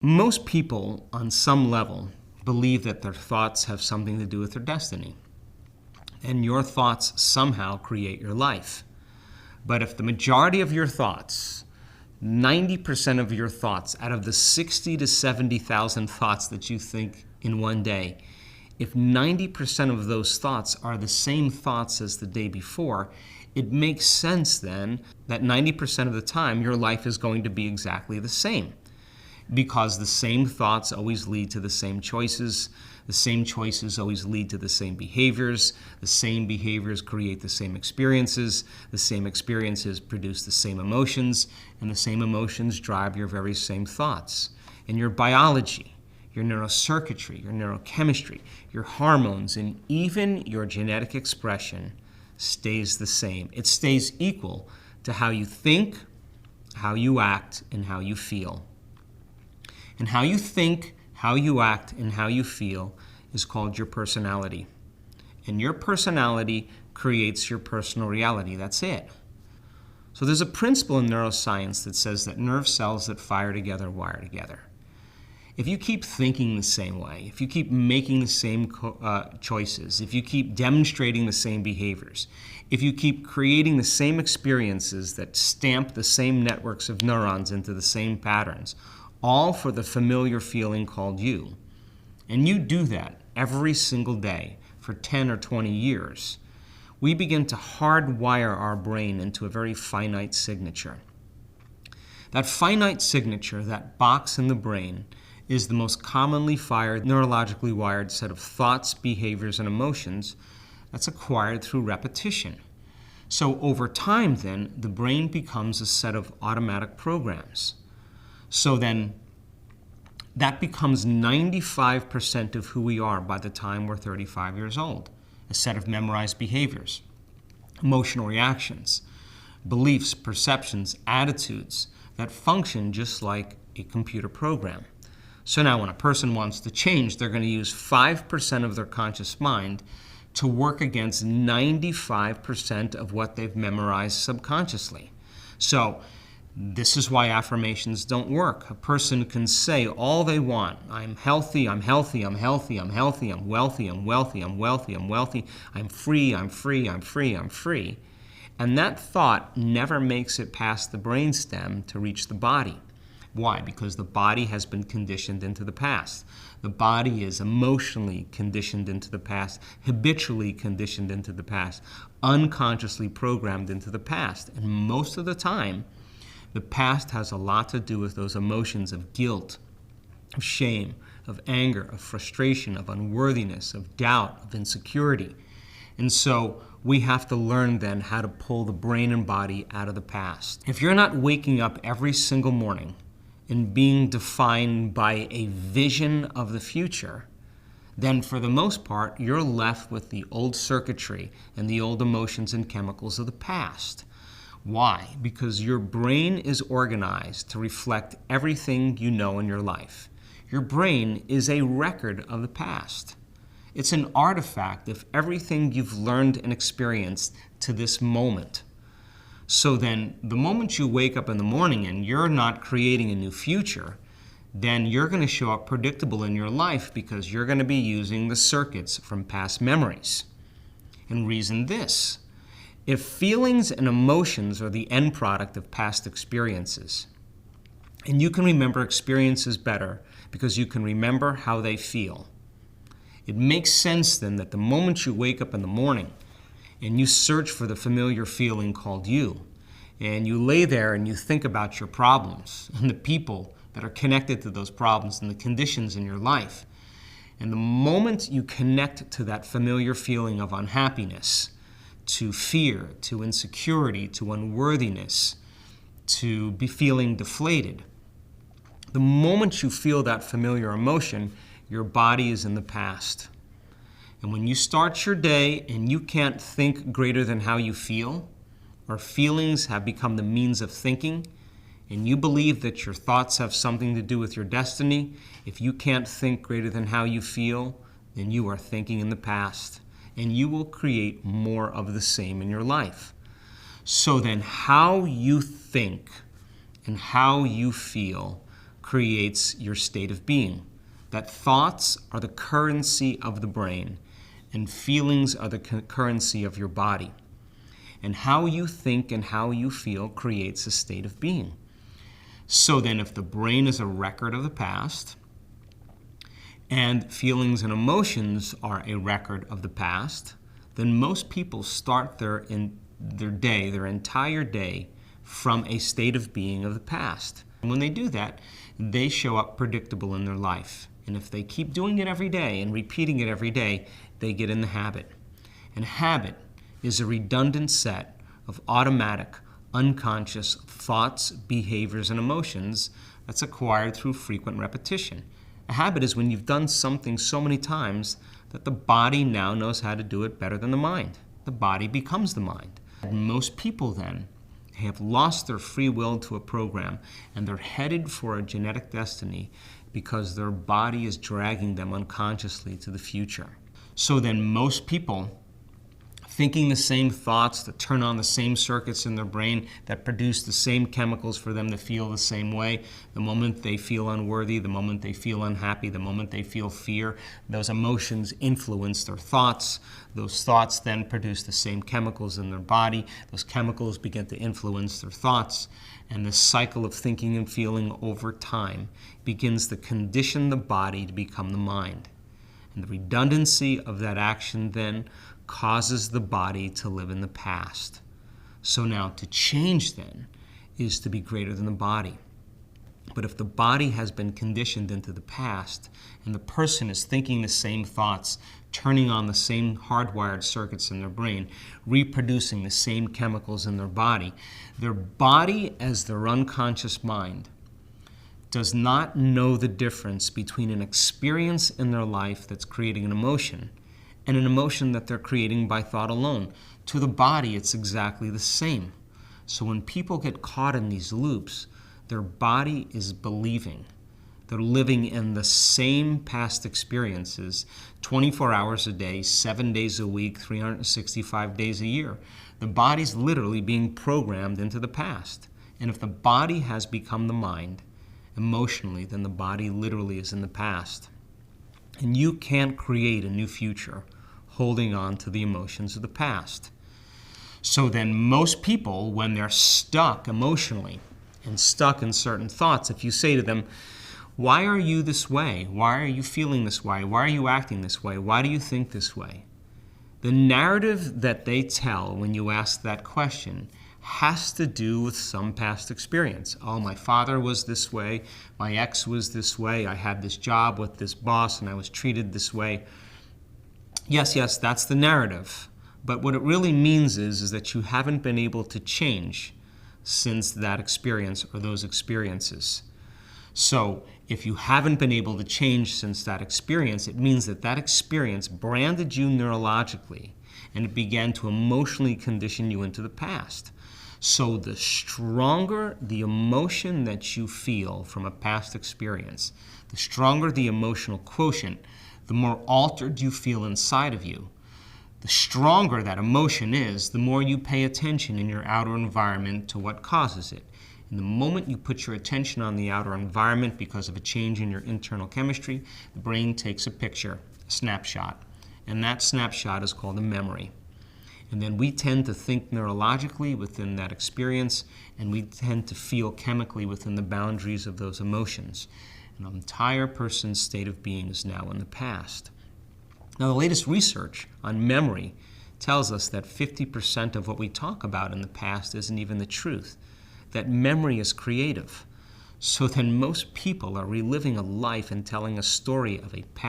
Most people, on some level, believe that their thoughts have something to do with their destiny. And your thoughts somehow create your life. But if the majority of your thoughts, 90% of your thoughts out of the 60 to 70,000 thoughts that you think in one day, if 90% of those thoughts are the same thoughts as the day before, it makes sense then that 90% of the time your life is going to be exactly the same. Because the same thoughts always lead to the same choices always lead to the same behaviors create the same experiences produce the same emotions, and the same emotions drive your very same thoughts. And your biology, your neurocircuitry, your neurochemistry, your hormones, and even your genetic expression stays the same. It stays equal to how you think, how you act, and how you feel. And how you think, how you act, and how you feel is called your personality. And your personality creates your personal reality. That's it. So there's a principle in neuroscience that says that nerve cells that fire together wire together. If you keep thinking the same way, if you keep making the same choices, if you keep demonstrating the same behaviors, if you keep creating the same experiences that stamp the same networks of neurons into the same patterns, all for the familiar feeling called you, and you do that every single day for 10 or 20 years, we begin to hardwire our brain into a very finite signature. That finite signature, that box in the brain, is the most commonly fired, neurologically wired set of thoughts, behaviors, and emotions that's acquired through repetition. So over time then, the brain becomes a set of automatic programs. So then, that becomes 95% of who we are by the time we're 35 years old. A set of memorized behaviors, emotional reactions, beliefs, perceptions, attitudes that function just like a computer program. So now when a person wants to change, they're going to use 5% of their conscious mind to work against 95% of what they've memorized subconsciously. So this is why affirmations don't work. A person can say all they want. I'm healthy, I'm healthy, I'm healthy, I'm healthy, I'm wealthy, I'm wealthy, I'm wealthy, I'm wealthy, I'm free, I'm free, I'm free, I'm free. And that thought never makes it past the brainstem to reach the body. Why? Because the body has been conditioned into the past. The body is emotionally conditioned into the past, habitually conditioned into the past, unconsciously programmed into the past. And most of the time, the past has a lot to do with those emotions of guilt, of shame, of anger, of frustration, of unworthiness, of doubt, of insecurity. And so we have to learn then how to pull the brain and body out of the past. If you're not waking up every single morning and being defined by a vision of the future, then for the most part, you're left with the old circuitry and the old emotions and chemicals of the past. Why? Because your brain is organized to reflect everything you know in your life. Your brain is a record of the past. It's an artifact of everything you've learned and experienced to this moment. So then, the moment you wake up in the morning and you're not creating a new future, then you're going to show up predictable in your life because you're going to be using the circuits from past memories. And reason this. If feelings and emotions are the end product of past experiences, and you can remember experiences better because you can remember how they feel, it makes sense then that the moment you wake up in the morning and you search for the familiar feeling called you, and you lay there and you think about your problems and the people that are connected to those problems and the conditions in your life, and the moment you connect to that familiar feeling of unhappiness, to fear, to insecurity, to unworthiness, to be feeling deflated. The moment you feel that familiar emotion, your body is in the past. And when you start your day and you can't think greater than how you feel, or feelings have become the means of thinking, and you believe that your thoughts have something to do with your destiny, if you can't think greater than how you feel, then you are thinking in the past. And you will create more of the same in your life. So then how you think and how you feel creates your state of being. That thoughts are the currency of the brain, and feelings are the currency of your body. And how you think and how you feel creates a state of being. So then if the brain is a record of the past, and feelings and emotions are a record of the past, then most people start their entire day, from a state of being of the past. And when they do that, they show up predictable in their life. And if they keep doing it every day and repeating it every day, they get in the habit. And habit is a redundant set of automatic, unconscious thoughts, behaviors, and emotions that's acquired through frequent repetition. A habit is when you've done something so many times that the body now knows how to do it better than the mind. The body becomes the mind. And most people then have lost their free will to a program, and they're headed for a genetic destiny because their body is dragging them unconsciously to the future. So then most people thinking the same thoughts that turn on the same circuits in their brain that produce the same chemicals for them to feel the same way. The moment they feel unworthy, the moment they feel unhappy, the moment they feel fear, those emotions influence their thoughts. Those thoughts then produce the same chemicals in their body. Those chemicals begin to influence their thoughts. And this cycle of thinking and feeling over time begins to condition the body to become the mind. And the redundancy of that action then causes the body to live in the past. So now to change then is to be greater than the body. But if the body has been conditioned into the past and the person is thinking the same thoughts, turning on the same hardwired circuits in their brain, reproducing the same chemicals in their body as their unconscious mind does not know the difference between an experience in their life that's creating an emotion and an emotion that they're creating by thought alone. To the body, it's exactly the same. So when people get caught in these loops, their body is believing. They're living in the same past experiences 24 hours a day, 7 days a week, 365 days a year. The body's literally being programmed into the past. And if the body has become the mind emotionally, then the body literally is in the past. And you can't create a new future holding on to the emotions of the past. So then most people, when they're stuck emotionally and stuck in certain thoughts, if you say to them, why are you this way? Why are you feeling this way? Why are you acting this way? Why do you think this way? The narrative that they tell when you ask that question has to do with some past experience. Oh, my father was this way. My ex was this way. I had this job with this boss and I was treated this way. Yes, that's the narrative. But what it really means is that you haven't been able to change since that experience or those experiences. So if you haven't been able to change since that experience, it means that that experience branded you neurologically and it began to emotionally condition you into the past. So the stronger the emotion that you feel from a past experience, the stronger the emotional quotient, the more altered you feel inside of you. The stronger that emotion is, the more you pay attention in your outer environment to what causes it. And the moment you put your attention on the outer environment because of a change in your internal chemistry, the brain takes a picture, a snapshot. And that snapshot is called a memory. And then we tend to think neurologically within that experience, and we tend to feel chemically within the boundaries of those emotions. And an entire person's state of being is now in the past. Now, the latest research on memory tells us that 50% of what we talk about in the past isn't even the truth, that memory is creative. So then most people are reliving a life and telling a story of a past